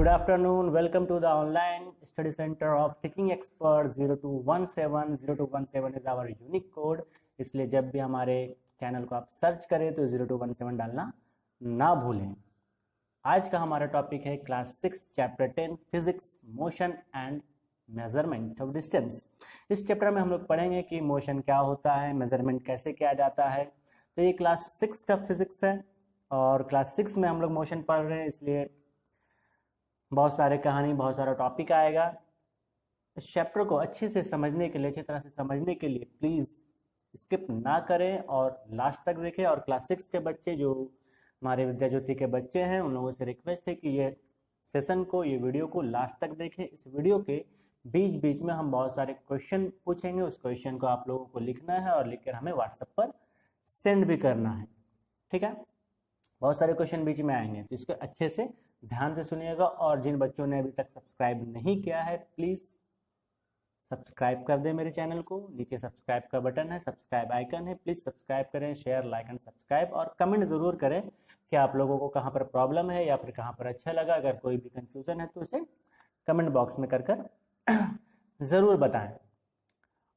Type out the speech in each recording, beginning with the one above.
Good afternoon. Welcome to the online study center of teaching expert 0217. 0217 is our unique code. इसलिए जब भी हमारे channel को आप सर्च करें तो 0217 डालना ना भूलें। आज का हमारा टॉपिक है class 6 chapter 10 physics motion and measurement of distance. इस चैप्टर में हम लोग पढ़ेंगे कि मोशन क्या होता है, मेजरमेंट कैसे किया जाता है। तो ये क्लास 6 का फिजिक्स है और क्लास 6 में हम लोग मोशन पढ़ रहे हैं, इसलिए बहुत सारे कहानी, बहुत सारा टॉपिक आएगा। इस चैप्टर को अच्छे से समझने के लिए, अच्छी तरह से समझने के लिए प्लीज़ स्किप ना करें और लास्ट तक देखें। और क्लास 6 के बच्चे जो हमारे विद्या ज्योति के बच्चे हैं, उन लोगों से रिक्वेस्ट है कि ये सेशन को, ये वीडियो को लास्ट तक देखें। इस वीडियो के बीच बीच में हम बहुत सारे क्वेश्चन पूछेंगे। उस क्वेश्चन को आप लोगों को लिखना है और लिखकर हमें व्हाट्सएप पर सेंड भी करना है, ठीक है। बहुत सारे क्वेश्चन बीच में आएंगे, तो इसको अच्छे से ध्यान से सुनिएगा। और जिन बच्चों ने अभी तक सब्सक्राइब नहीं किया है, प्लीज़ सब्सक्राइब कर दें मेरे चैनल को। नीचे सब्सक्राइब का बटन है, सब्सक्राइब आइकन है, प्लीज़ सब्सक्राइब करें, शेयर, लाइक एंड सब्सक्राइब। और कमेंट ज़रूर करें कि आप लोगों को कहाँ पर प्रॉब्लम है या फिर कहाँ पर अच्छा लगा। अगर कोई भी कन्फ्यूज़न है तो उसे कमेंट बॉक्स में कर ज़रूर बताएं।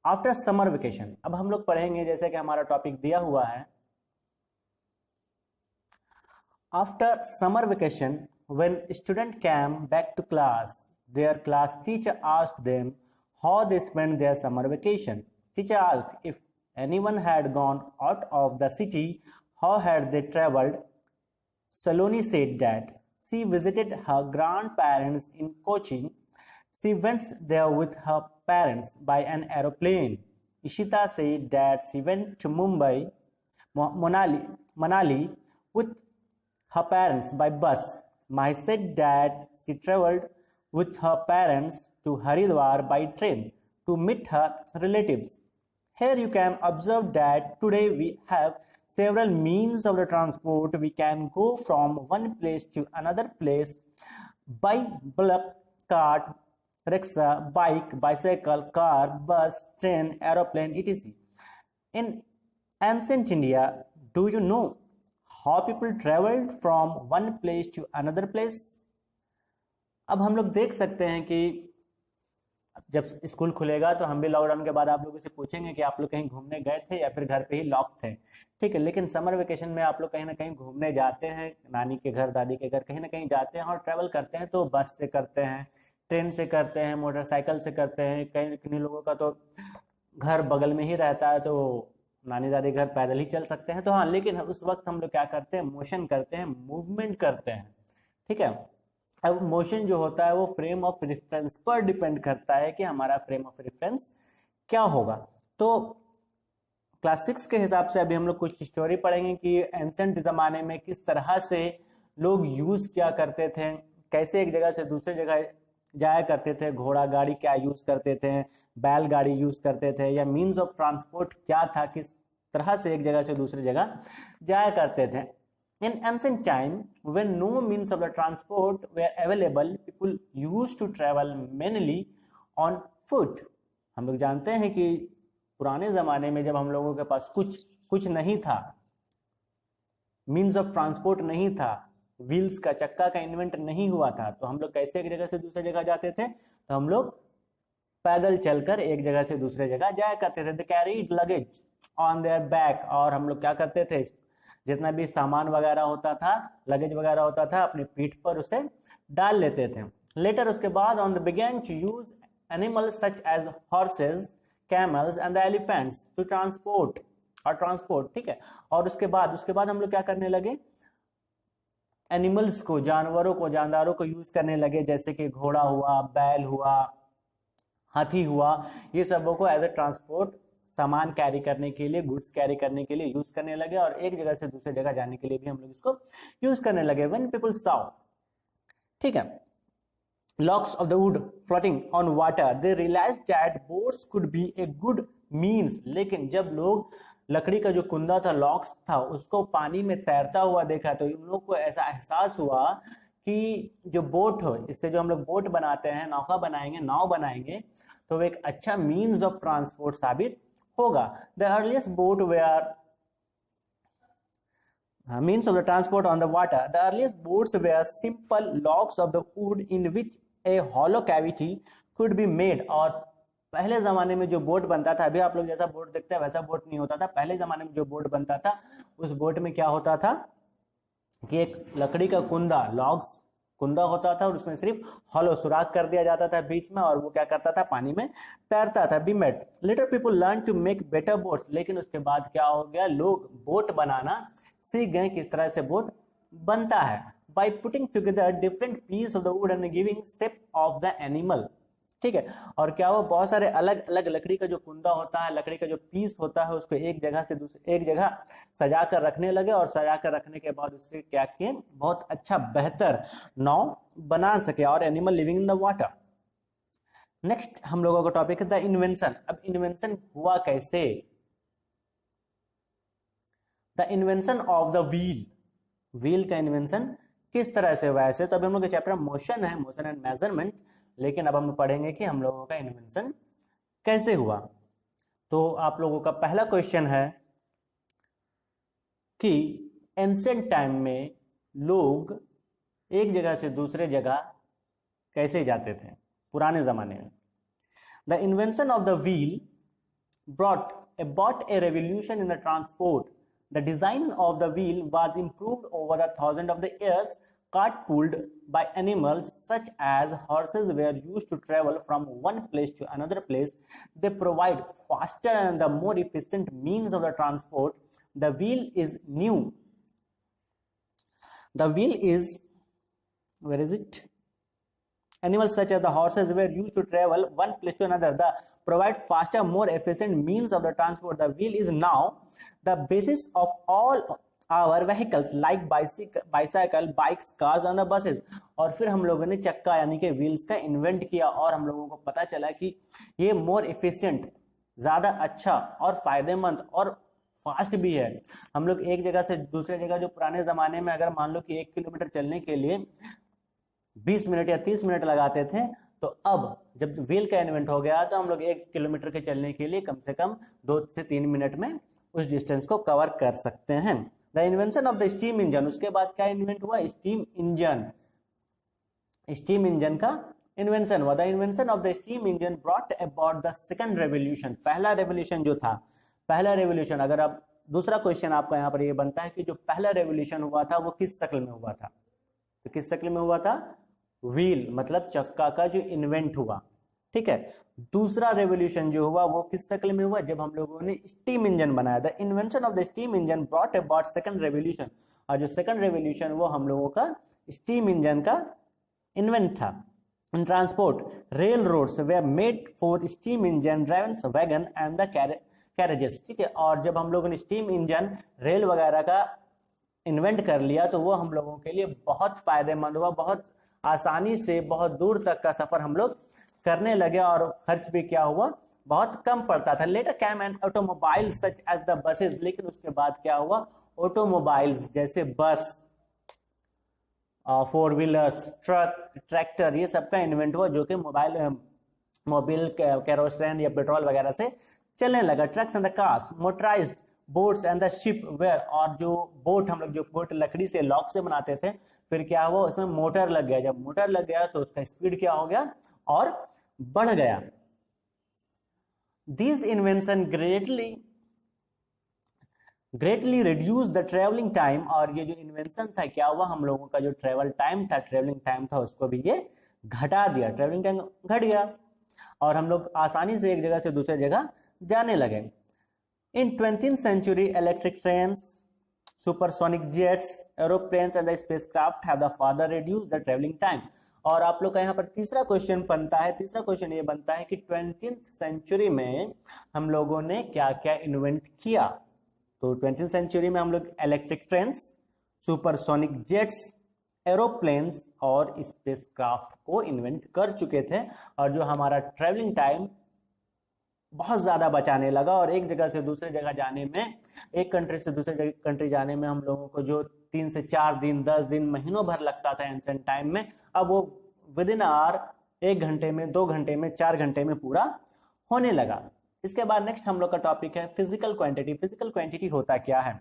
आफ्टर समर वेकेशन, अब हम लोग पढ़ेंगे, जैसे कि हमारा टॉपिक दिया हुआ है। After summer vacation, when students came back to class, their class teacher asked them how they spent their summer vacation. Teacher asked if anyone had gone out of the city, how had they traveled. Saloni said that she visited her grandparents in Cochin. She went there with her parents by an aeroplane. Ishita said that she went to Manali with her parents by bus. Mai said that she traveled with her parents to Haridwar by train to meet her relatives. Here you can observe that today we have several means of the transport. We can go from one place to another place by bullock cart, rickshaw, bike, bicycle, car, bus, train, aeroplane, etc. In ancient India, do you know how people traveled from one place to another place? अब हम लोग देख सकते हैं कि जब school खुलेगा तो हम भी लॉकडाउन के बाद आप लोगों से पूछेंगे कि आप लोग कहीं घूमने गए थे या फिर घर पे ही लॉक थे, ठीक है। लेकिन समर वेकेशन में आप लोग कहीं ना कहीं घूमने जाते हैं, नानी के घर, दादी के घर, कहीं ना कहीं जाते हैं और ट्रैवल करते हैं। तो बस से करते हैं, ट्रेन से करते हैं, मोटरसाइकिल से करते हैं। कहीं लोगों का तो घर बगल में ही रहता है, तो नानी दादी घर पैदल ही चल सकते हैं। तो हाँ, लेकिन उस वक्त हम लोग क्या करते हैं, मोशन करते हैं, मूवमेंट करते हैं, ठीक है। अब मोशन जो होता है वो फ्रेम ऑफ रेफरेंस पर डिपेंड करता है कि हमारा फ्रेम ऑफ रेफरेंस क्या होगा। तो क्लास 6 के हिसाब से अभी हम लोग कुछ स्टोरी पढ़ेंगे कि एंसेंट जमाने में किस तरह से लोग यूज क्या करते थे, कैसे एक जगह से दूसरी जगह जाया करते थे, घोड़ा गाड़ी क्या यूज करते थे, बैलगाड़ी यूज करते थे, या मीन्स ऑफ ट्रांसपोर्ट क्या था, किस तरह से एक जगह से दूसरी जगह जाया करते थे। In ancient time when no means of the transport were available, people used to travel mainly on foot. हम लोग जानते हैं कि पुराने जमाने में जब हम लोगों के पास कुछ नहीं था, मीन्स ऑफ ट्रांसपोर्ट नहीं था, व्हील्स का, चक्का का इन्वेंट नहीं हुआ था, तो हम लोग कैसे एक जगह से दूसरी जगह जाते थे? तो हम लोग पैदल चलकर एक जगह से दूसरे जगह जाया करते थे। They carried luggage on their back. और हम लोग क्या करते थे, जितना भी सामान वगैरह होता था, लगेज वगैरह होता था, अपनी पीठ पर उसे डाल लेते थे। लेटर उसके बाद on the began to use animals such as horses, camels and the elephants to transport, ठीक है। और उसके बाद हम लोग क्या करने लगे, एनिमल्स को, जानदारों को यूज करने लगे, जैसे कि घोड़ा हुआ, बैल हुआ, हाथी हुआ। ये सबों को एज ए ट्रांसपोर्ट, सामान कैरी करने के लिए, गुड्स कैरी करने के लिए यूज करने लगे। और एक जगह से दूसरे जगह जाने के लिए भी हम लोग इसको यूज करने लगे। व्हेन पीपल सॉ, ठीक है, logs of the wood floating on water, they realised that boats could be a good means. लेकिन जब लोग लकड़ी का जो कुंदा था, लॉक्स था, उसको पानी में तैरता हुआ देखा, तो इन लोगों को ऐसा एहसास हुआ कि जो बोट हो, इससे जो हम लोग बोट बनाते हैं, नौका बनाएंगे, नाव बनाएंगे, तो वो एक अच्छा मीन्स ऑफ ट्रांसपोर्ट साबित होगा। The earliest boat were means of the transport on the water. The earliest boats were simple logs of the wood in which a hollow cavity could be made. और पहले जमाने में जो boat बनता था, अभी आप लोग जैसा बोट देखते हैं वैसा बोट नहीं होता था। पहले जमाने में जो बोट बनता था उस बोट में क्या होता था कि एक लकड़ी का कुंदा, लॉग्स कुंदा होता था और उसमें सिर्फ हॉलो सुराख कर दिया जाता था बीच में, और वो क्या करता था, पानी में तैरता था। Be made later people learn to make better boats. लेकिन उसके बाद क्या हो गया, लोग बोट बनाना सीख गए, किस तरह से बोट बनता है, by putting together different piece of the wood and giving shape of the animal. ठीक है, और क्या वो बहुत सारे अलग अलग लकड़ी का जो कुंदा होता है, लकड़ी का जो पीस होता है, उसको एक जगह से दूसरे एक जगह सजा कर रखने लगे, और सजा कर रखने के बाद उससे क्या किए, बहुत अच्छा बेहतर नाव बना सके और animal living in the water. Next हम लोगों का टॉपिक है द इन्वेंशन। अब इन्वेंशन हुआ कैसे, the invention of the wheel, wheel का इन्वेंशन किस तरह से हुआ। ऐसे तो अभी हम लोग का चैप्टर मोशन है, मोशन एंड मेजरमेंट, लेकिन अब हम पढ़ेंगे कि हम लोगों का इन्वेंशन कैसे हुआ। तो आप लोगों का पहला क्वेश्चन है कि एंशिएंट टाइम में लोग एक जगह से दूसरे जगह कैसे जाते थे पुराने जमाने में। The invention of the wheel brought about a revolution in the transport. The design of the wheel was improved over the thousands of the years. Cart pulled by animals such as horses were used to travel from one place to another place. They provide faster and the more efficient means of the transport. The wheel is new. The wheel is, where is it? Animals such as the horses were used to travel one place to another. The provide faster, more efficient means of the transport. The wheel is now the basis of all our vehicles like bicycle, bikes, cars and the buses. और फिर हम लोगों ने चक्का यानी कि wheels का invent किया, और हम लोगों को पता चला कि ये मोर एफिशिएंट, ज्यादा अच्छा और फायदेमंद और फास्ट भी है। हम लोग एक जगह से दूसरे जगह, जो पुराने जमाने में अगर मान लो कि 1 किलोमीटर चलने के लिए 20 मिनट या 30 मिनट लगाते थे, तो अब जब व्हील का इन्वेंट हो गया तो हम लोग 1 किलोमीटर के चलने के लिए कम से कम 2 से 3 मिनट में उस डिस्टेंस को कवर कर सकते हैं। The invention of the steam engine, उसके बाद क्या इन्वेंट हुआ, स्टीम इंजन। स्टीम इंजन का इन्वेंशन हुआ। The invention of the steam engine brought about the second revolution. पहला रेवोल्यूशन जो था, पहला रेवोल्यूशन, अगर आप दूसरा क्वेश्चन आपका यहाँ पर ये बनता है कि जो पहला रेवोल्यूशन हुआ था वो किस शक्ल में हुआ था, तो किस शक्ल में हुआ था, व्हील मतलब चक्का का जो इन्वेंट हुआ। ठीक है, दूसरा रेवोल्यूशन जो हुआ वो किस शक्ल में हुआ, जब हम लोगों ने स्टीम इंजन बनाया। The invention of the steam engine brought about second revolution. और जो सेकंड रेवोल्यूशन वो हम लोगों का स्टीम इंजन का इन्वेंट था। In transport, railroads were made for steam engine driven wagon and the carriages. ठीक है, और जब हम लोगों ने स्टीम इंजन, रेल वगैरह का इन्वेंट कर लिया तो वो हम लोगों के लिए बहुत फायदेमंद हुआ, बहुत आसानी से बहुत दूर तक का सफर हम लोग करने लगे, और खर्च भी क्या हुआ, बहुत कम पड़ता था। Later came and automobile such as the buses. लेकिन उसके बाद क्या हुआ, ऑटोमोबाइल्स जैसे बस, 4 व्हीलर्स, ट्रक, ट्रैक्टर, ये सब का इन्वेंट हुआ, जो कि मोबाइल कैरोसिन या पेट्रोल वगैरह से चलने लगा। Trucks and the cars, motorised boats and the ship were. और जो बोट, हम लोग जो बोट लकड़ी से, लॉक से बनाते थे, फिर क्या हुआ, उसमें मोटर लग गया। जब मोटर लग गया तो उसका स्पीड क्या हो गया, और बढ़ गया। These invention greatly reduce the traveling time। और ये जो इन्वेंशन था क्या हुआ, हम लोगों का जो ट्रेवल टाइम था, ट्रेवलिंग टाइम था, उसको भी ये घटा दिया, ट्रेवलिंग टाइम घट गया, और हम लोग आसानी से एक जगह से दूसरे जगह जाने लगे। In 20th century, electric trains, supersonic jets, aeroplanes and the spacecraft have the further reduced the traveling time। और आप लोग का यहाँ पर तीसरा क्वेश्चन बनता है, तीसरा क्वेश्चन ये बनता है कि 20th सेंचुरी में हम लोगों ने क्या क्या इन्वेंट किया। तो 20th सेंचुरी में हम लोग electric trains, supersonic jets, aeroplanes और स्पेसक्राफ्ट को इन्वेंट कर चुके थे, और जो हमारा ट्रेवलिंग टाइम बहुत ज्यादा बचाने लगा। और एक जगह से दूसरे जगह जाने में, एक कंट्री से दूसरे कंट्री जाने में हम लोगों को जो 3 से 4 दिन, 10 दिन, महीनों भर लगता था एंशिएंट टाइम में, अब वो विद इन आवर 1 घंटे में, 2 घंटे में, 4 घंटे में पूरा होने लगा। इसके बाद नेक्स्ट हम लोग का टॉपिक है फिजिकल क्वांटिटी। फिजिकल क्वांटिटी होता क्या है।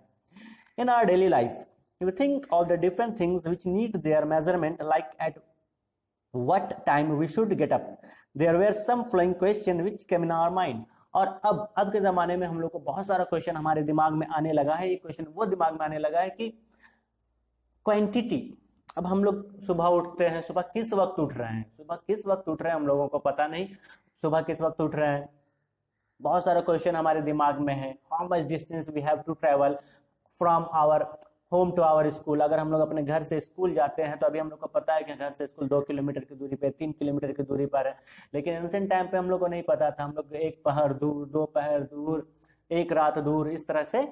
In our daily life We think of the different things which need their measurement, like at what time we should get up. There were some flowing question which came in our mind. और अब के ज़माने में हम लोग को बहुत सारा क्वेश्चन हमारे दिमाग में आने लगा है। ये क्वेश्चन वो दिमाग में आने लगा है कि क्वांटिटी। अब हम लोग सुबह उठते हैं, सुबह किस वक्त उठ रहे हैं, सुबह किस वक्त उठ रहे हैं हम लोगों को पता नहीं, सुबह किस वक्त उठ रहे हैं। बहुत सारा क्वेश्चन हमारे दिमाग में है। How much distance we have to travel from our home to our school. अगर हम लोग अपने घर से स्कूल जाते हैं तो अभी हम लोग को पता है कि घर से स्कूल 2 किलोमीटर की दूरी पे, 3 किलोमीटर की दूरी पर है। लेकिन एंशिएंट टाइम पे हम लोग को नहीं पता था। हम लोग 1 पहर दूर, 2 पहर दूर, 1 रात दूर, इस तरह से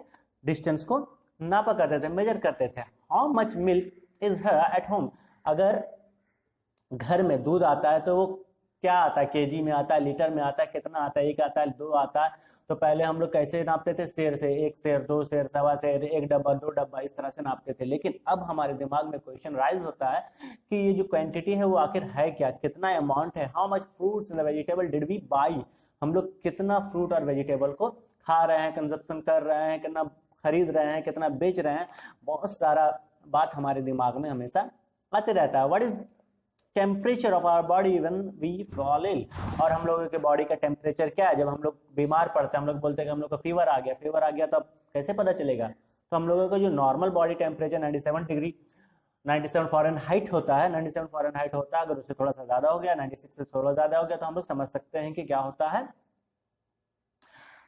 डिस्टेंस को नापा करते थे, मेजर करते थे। How much milk is at home. अगर घर में दूध आता है तो वो क्या आता है, केजी में आता है, लीटर में आता है, कितना आता है, 1 आता है, 2 आता है। तो पहले हम लोग कैसे नापते थे, शेर से, 1 शेर, 2 शेर, सवा शेर, 1 डब्बा, 2 डब्बा, इस तरह से नापते थे। लेकिन अब हमारे दिमाग में क्वेश्चन राइज होता है कि ये जो क्वांटिटी है वो आखिर है क्या, कितना अमाउंट है। How much fruits and vegetable did we buy. हम लोग कितना फ्रूट और वेजिटेबल को खा रहे हैं, कंजप्शन कर रहे हैं, कितना खरीद रहे हैं, कितना बेच रहे हैं। बहुत सारा बात हमारे दिमाग में हमेशा आते रहता है। What is temperature of our body when we fall ill. और हम लोगों के बॉडी का टेम्परेचर क्या है। जब हम लोग बीमार पड़ते हैं, हम लोग बोलते हैं कि हम लोग को फीवर आ गया, फीवर आ गया, तो अब कैसे पता चलेगा। तो हम लोगों का जो normal body temperature 97 degree 97 Fahrenheit होता है, 97 फ़ारेनहाइट होता है। अगर उससे थोड़ा सा ज्यादा हो गया, 96 से थोड़ा ज्यादा हो गया, तो हम लोग समझ सकते हैं कि क्या होता है,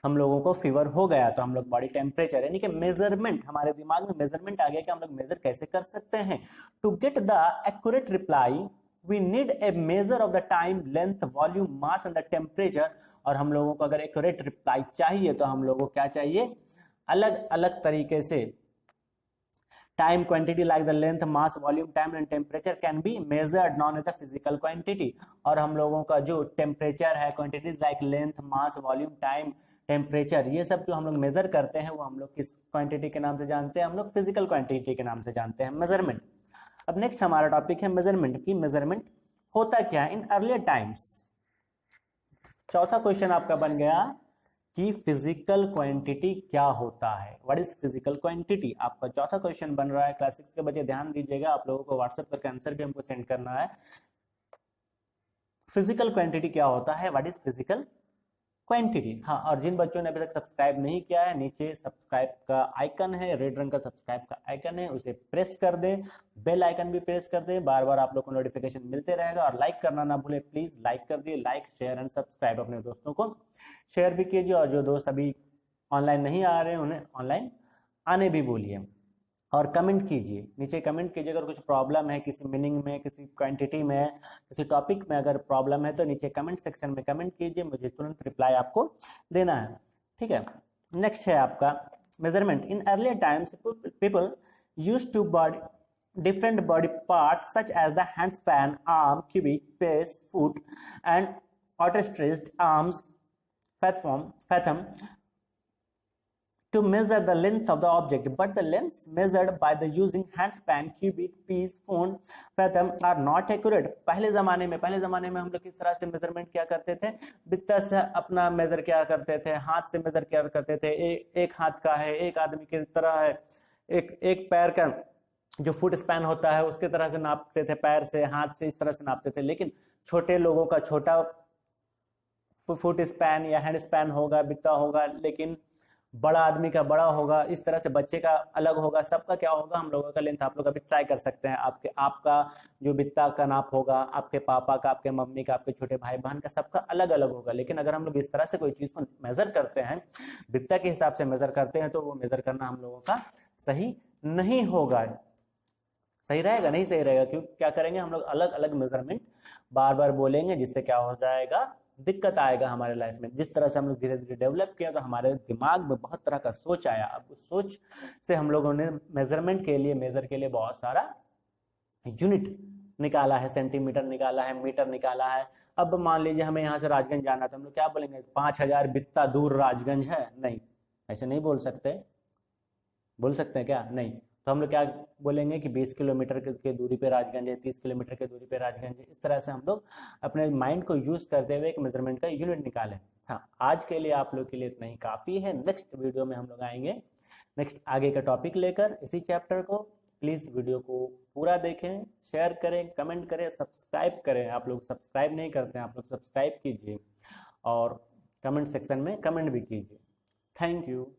हम लोगों को फीवर हो गया। तो हम लोग बॉडी टेम्परेचर यानी कि मेजरमेंट, हमारे दिमाग में मेजरमेंट आ गया कि हम लोग मेजर कैसे कर सकते हैं। To get the accurate reply we need a measure of the time, length, volume, mass and the temperature। और हम लोगों को अगर एक्यूरेट रिप्लाई चाहिए तो हम लोगों को क्या चाहिए, अलग अलग तरीके से time quantity like the length, mass, volume, time and temperature can be measured known as the physical quantity. और हम लोगों का जो टेम्परेचर है, quantities like length, mass, volume, time, temperature, ये सब जो हम लोग मेजर करते हैं वो हम लोग किस क्वांटिटी के नाम से जानते हैं, हम लोग फिजिकल क्वांटिटी के नाम से जानते हैं, मेजरमेंट। अब नेक्स्ट हमारा टॉपिक है मेजरमेंट की। मेजरमेंट होता क्या है इन अर्लियर टाइम्स। चौथा क्वेश्चन आपका बन गया कि फिजिकल क्वांटिटी क्या होता है, व्हाट इज फिजिकल क्वांटिटी। आपका चौथा क्वेश्चन बन रहा है। क्लास 6 के बच्चे ध्यान दीजिएगा, आप लोगों को व्हाट्सएप पर आंसर भी हमको सेंड करना है। फिजिकल क्वांटिटी क्या होता है, व्हाट इज फिजिकल क्वांटिटी। हाँ, और जिन बच्चों ने अभी तक सब्सक्राइब नहीं किया है, नीचे सब्सक्राइब का आइकन है, रेड रंग का सब्सक्राइब का आइकन है, उसे प्रेस कर दें, बेल आइकन भी प्रेस कर दें, बार बार आप लोग को नोटिफिकेशन मिलते रहेगा। और लाइक करना ना भूले, प्लीज लाइक कर दिए, लाइक, शेयर एंड सब्सक्राइब। अपने दोस्तों को शेयर भी कीजिए, और जो दोस्त अभी ऑनलाइन नहीं आ रहे हैं उन्हें ऑनलाइन आने भी बोलिए। और कमेंट कीजिए, नीचे कमेंट कीजिए। अगर कुछ प्रॉब्लम है किसी मीनिंग में, किसी क्वांटिटी में, किसी टॉपिक में अगर प्रॉब्लम है तो नीचे कमेंट सेक्शन में कमेंट कीजिए, मुझे तुरंत रिप्लाई आपको देना है, ठीक है। नेक्स्ट है आपका measurement. In earlier times people used to body different body parts such as the handspan, arm, cubic, face, foot and outstretched arms, fathom to measure the length of the object, but the lengths measured by the using handspan, cubic, piece, foot, fathom are not accurate। पहले जमाने में हम लोग किस तरह से measurement किया करते थे, बित्ता से अपना मेजर किया करते थे, हाथ से मेजर किया करते थे। एक हाथ का है, एक आदमी की तरह है, एक पैर का जो फुट स्पैन होता है उसके तरह से नापते थे, पैर से, हाथ से, इस तरह से नापते थे। लेकिन छोटे लोगों का छोटा फुट स्पैन या हैंड स्पैन होगा, बित्ता होगा, लेकिन बड़ा आदमी का बड़ा होगा, इस तरह से बच्चे का अलग होगा, सबका क्या होगा, हम लोगों का लेंथ। आप लोग अभी ट्राई कर सकते हैं, आपका जो बित्ता का नाप होगा, आपके पापा का, आपके मम्मी का, आपके छोटे भाई बहन का, सबका अलग अलग होगा। लेकिन अगर हम लोग इस तरह से कोई चीज को मेजर करते हैं, बित्ता के हिसाब से मेजर करते हैं, तो वो मेजर करना हम लोगों का सही नहीं होगा। सही रहेगा, नहीं सही रहेगा। क्यों, क्या करेंगे हम लोग, अलग अलग मेजरमेंट बार बार बोलेंगे, जिससे क्या हो जाएगा, दिक्कत आएगा हमारे लाइफ में। जिस तरह से हम लोग धीरे धीरे डेवलप किया तो हमारे दिमाग में बहुत तरह का सोच आया। अब उस सोच से हम लोगों ने मेजरमेंट के लिए, मेजर के लिए बहुत सारा यूनिट निकाला है, सेंटीमीटर निकाला है, मीटर निकाला है। अब मान लीजिए हमें यहाँ से राजगंज जाना था, हम लोग क्या बोलेंगे, 5000 बित्ता दूर राजगंज है। नहीं, ऐसे नहीं बोल सकते। बोल सकते हैं क्या, नहीं। तो हम लोग क्या बोलेंगे कि 20 किलोमीटर के दूरी पे राजगंज है, 30 किलोमीटर के दूरी पे राजगंज है। इस तरह से हम लोग अपने माइंड को यूज करते हुए एक मेजरमेंट का यूनिट निकालें। हाँ, आज के लिए आप लोग के लिए इतना ही काफी है। नेक्स्ट वीडियो में हम लोग आएंगे नेक्स्ट आगे का टॉपिक लेकर इसी चैप्टर को। प्लीज़ वीडियो को पूरा देखें, शेयर करें, कमेंट करें, सब्सक्राइब करें। आप लोग सब्सक्राइब नहीं करते हैं, आप लोग सब्सक्राइब कीजिए और कमेंट सेक्शन में कमेंट भी कीजिए। Thank you.